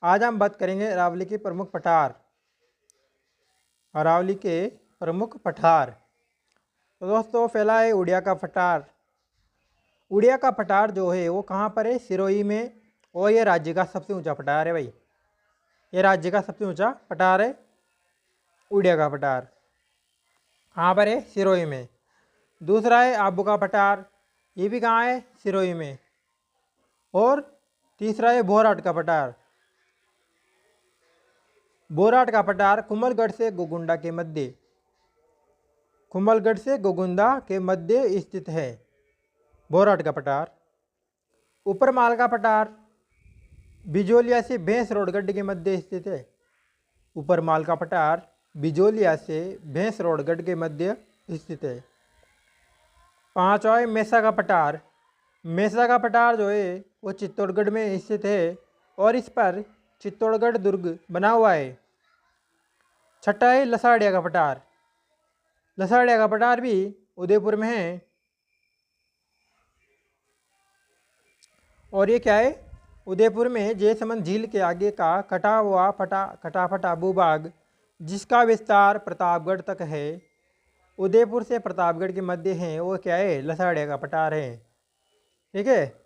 आज हम बात करेंगे अरावली के प्रमुख पठार। अरावली के प्रमुख पठार। तो दोस्तों पहला है उड़िया का पठार। उड़िया का पठार जो है वो कहाँ पर है? सिरोही में। और ये राज्य का सबसे ऊंचा पठार है भाई। ये राज्य का सबसे ऊंचा पठार है उड़िया का पठार। कहाँ पर है? सिरोही में। दूसरा है आबू का पठार। ये भी कहाँ है? सिरोही में। और तीसरा है बोराट का पठार। बोराट का पठार कुंभलगढ़ से गोगुंडा के मध्य स्थित है बोराट का पठार। ऊपरमाल का पठार बिजोलिया से भैंस रोडगढ़ के मध्य स्थित है। ऊपरमाल का पठार बिजोलिया से भैंस रोडगढ़ के मध्य स्थित है। पांचवा है मेसा का पठार। मेसा का पठार जो है वो चित्तौड़गढ़ में स्थित है और इस पर चित्तौड़गढ़ दुर्ग बना हुआ है। छठा है लसाड़िया का पठार। लसाड़िया का पठार भी उदयपुर में है। और ये क्या है? उदयपुर में जयसमंद झील के आगे का कटा फटा भूभाग जिसका विस्तार प्रतापगढ़ तक है, उदयपुर से प्रतापगढ़ के मध्य है, वो क्या है? लसाड़िया का पठार है। ठीक है।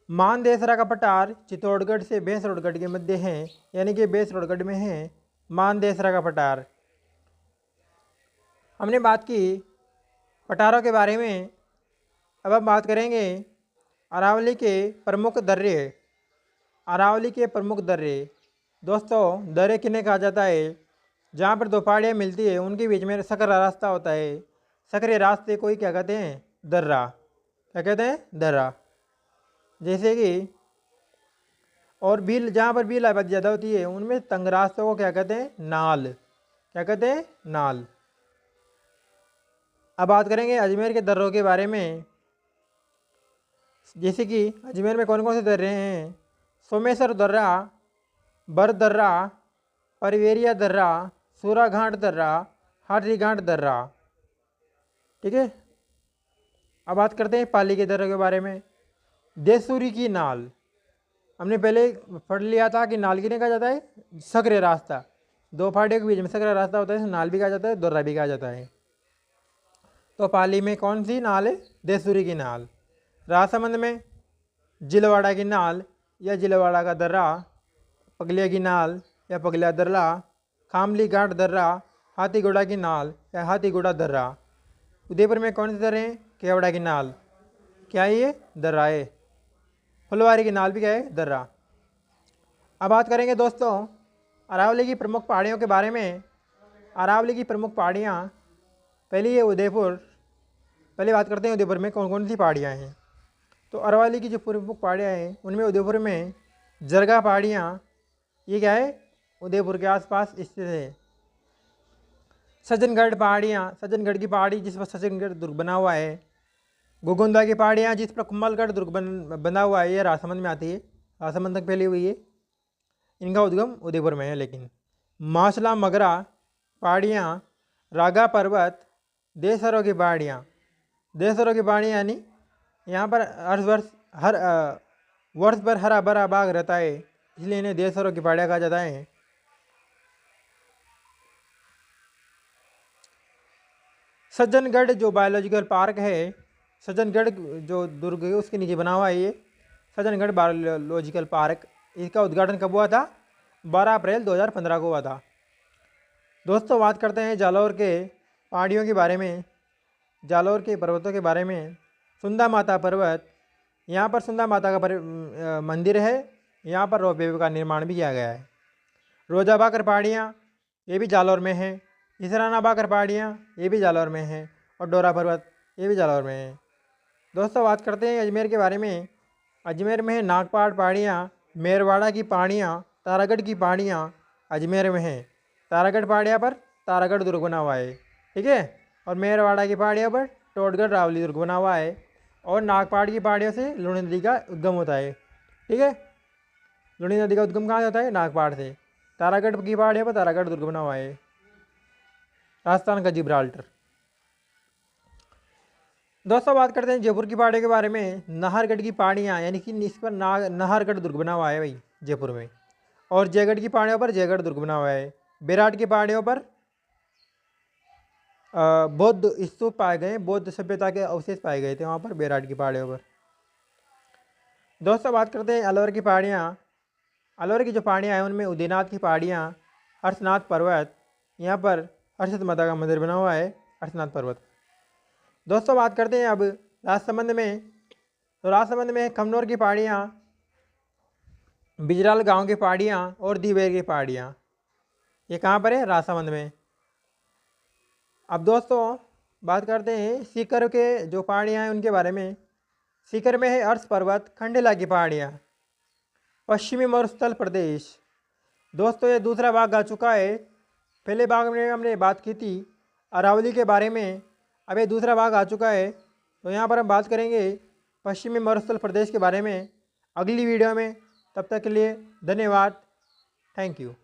मानदेसरा का पठार चित्तौड़गढ़ से भैंसरोडगढ़ के मध्य है, यानी कि भैंसरोडगढ़ में है मानदेसरा का पठार। हमने बात की पठारों के बारे में। अब हम बात करेंगे अरावली के प्रमुख दर्रे। अरावली के प्रमुख दर्रे। दोस्तों दर्रे किन्हें कहा जाता है? जहाँ पर दो पहाड़ियाँ मिलती है उनके बीच में सकरा रास्ता होता है। सकरे रास्ते को ही क्या कहते हैं? दर्रा। क्या कहते हैं? दर्रा। जैसे कि और बिल, जहाँ पर बिल आबादी ज़्यादा होती है उनमें तंग रास्तों को क्या कहते हैं? नाल। क्या कहते हैं? नाल। अब बात करेंगे अजमेर के दर्रों के बारे में। जैसे कि अजमेर में कौन कौन से दर्रे हैं? सोमेश्वर दर्रा, बर दर्रा, परवेरिया दर्रा, सूराघाट दर्रा, हाथीघाट दर्रा। ठीक है। अब बात करते हैं पाली के दर्रे के बारे में। देसूरी की नाल। हमने पहले पढ़ लिया था कि नाल किन्हें कहा जाता है? सकरे रास्ता। दो पहाड़ियों के बीच में सकरा रास्ता होता है, नाल भी कहा जाता है, दर्रा भी कहा जाता है। तो पाली में कौन सी नाल है? देसूरी की नाल। राजसमंद में जिलवाड़ा की नाल या जिलवाड़ा का दर्रा, पगलिया की नाल या पगलिया दर्रा, खामली घाट दर्रा, हाथीगोड़ा की नाल या हाथीगोड़ा दर्रा। उदयपुर में कौन से दर्रे हैं? केवड़ा की नाल। क्या है ये? दर्रा है। फुलवारी की नाल भी क्या है? दर्रा। अब बात करेंगे दोस्तों अरावली की प्रमुख पहाड़ियों के बारे में। अरावली की प्रमुख पहाड़ियाँ, पहली है उदयपुर। पहले बात करते हैं उदयपुर में कौन कौन सी पहाड़ियाँ हैं। तो अरावली की जो प्रमुख पहाड़ियाँ हैं उनमें उदयपुर में जरगा पहाड़ियाँ, ये क्या है? उदयपुर के आसपास स्थित है। सज्जनगढ़ पहाड़ियाँ, सज्जनगढ़ की पहाड़ी जिस पर सज्जनगढ़ दुर्ग बना हुआ है। गोगुंदा की पहाड़ियाँ जिस पर कुंभलगढ़ दुर्ग बना हुआ है, ये राजसमंद में आती है, राजसमंद तक फैली हुई है। इनका उद्गम उदयपुर में है। लेकिन मासला मगरा पहाड़ियाँ, रागा पर्वत, देसरों की पहाड़ियाँ। देसरों की पहाड़ियाँ यानी यहाँ पर वर्ष भर हरा भरा बाग रहता है, इसलिए इन्हें देसरों की पहाड़ियाँ कहा जाता है। सज्जनगढ़ जो बायोलॉजिकल पार्क है, सज्जनगढ़ जो दुर्ग है उसके नीचे बना हुआ है ये सज्जनगढ़ बायोलॉजिकल पार्क। इसका उद्घाटन कब हुआ था? 12 अप्रैल 2015 को हुआ था। दोस्तों बात करते हैं जालौर के पहाड़ियों के बारे में, जालौर के पर्वतों के बारे में। सुंदा माता पर्वत, यहाँ पर सुंदा माता का मंदिर है। यहाँ पर रोपवे का निर्माण भी किया गया है। रोजा बाकर पहाड़ियाँ, ये भी जालौर में है। इसराना बाकर पहाड़ियाँ, ये भी जालौर में है। और डोरा पर्वत, ये भी जालौर में है। दोस्तों बात करते हैं अजमेर के बारे में। अजमेर में है नागपाड़ पहाड़ियाँ, मेरवाड़ा की पहाड़ियाँ, तारागढ़ की पहाड़ियाँ अजमेर में हैं। तारागढ़ पहाड़ियाँ पर तारागढ़ दुर्ग बना हुआ है। ठीक है। और मेरवाड़ा की पहाड़ियों पर टोटगढ़ रावली दुर्ग बना हुआ है। और नागपाड़ की पहाड़ियों से लुणी नदी का उद्गम होता है। ठीक है। लुणी नदी का उद्गम कहाँ होता है? नागपाड़ से। तारागढ़ की पहाड़ियों पर तारागढ़ दुर्ग बना हुआ है। राजस्थान का जिब्राल्टर। दोस्तों बात करते हैं जयपुर की पहाड़ियों के बारे में। नाहरगढ़ की पहाड़ियाँ, यानी कि इस पर नाहरगढ़ दुर्ग बना हुआ है भाई जयपुर में। और जयगढ़ की पहाड़ियों पर जयगढ़ दुर्ग बना हुआ है। बेराट की पहाड़ियों पर बौद्ध स्तूप पाए गए, बौद्ध सभ्यता के अवशेष पाए गए थे वहाँ पर बेराट की पहाड़ियों पर। दोस्तों बात करते हैं अलवर की पहाड़ियाँ। अलवर की जो पहाड़ियाँ हैं उनमें उदयनाथ की पहाड़ियाँ, हर्षनाथ पर्वत, यहाँ पर हर्षद माता का मंदिर बना हुआ है हर्षनाथ पर्वत। दोस्तों बात करते हैं अब राजसमंद में। तो राजसमंद में खमनोर की पहाड़ियाँ, बिजराल गांव की पहाड़ियाँ और दीवेर की पहाड़ियाँ, ये कहाँ पर है? राजसमंद में। अब दोस्तों बात करते हैं सीकर के जो पहाड़ियाँ हैं उनके बारे में। सीकर में है अर्श पर्वत, खंडेला की पहाड़ियाँ, पश्चिमी मरुस्थल प्रदेश। दोस्तों ये दूसरा भाग आ चुका है। पहले भाग में हमने बात की थी अरावली के बारे में, अब ये दूसरा भाग आ चुका है। तो यहाँ पर हम बात करेंगे पश्चिमी मरुस्थल प्रदेश के बारे में अगली वीडियो में। तब तक के लिए धन्यवाद, थैंक यू।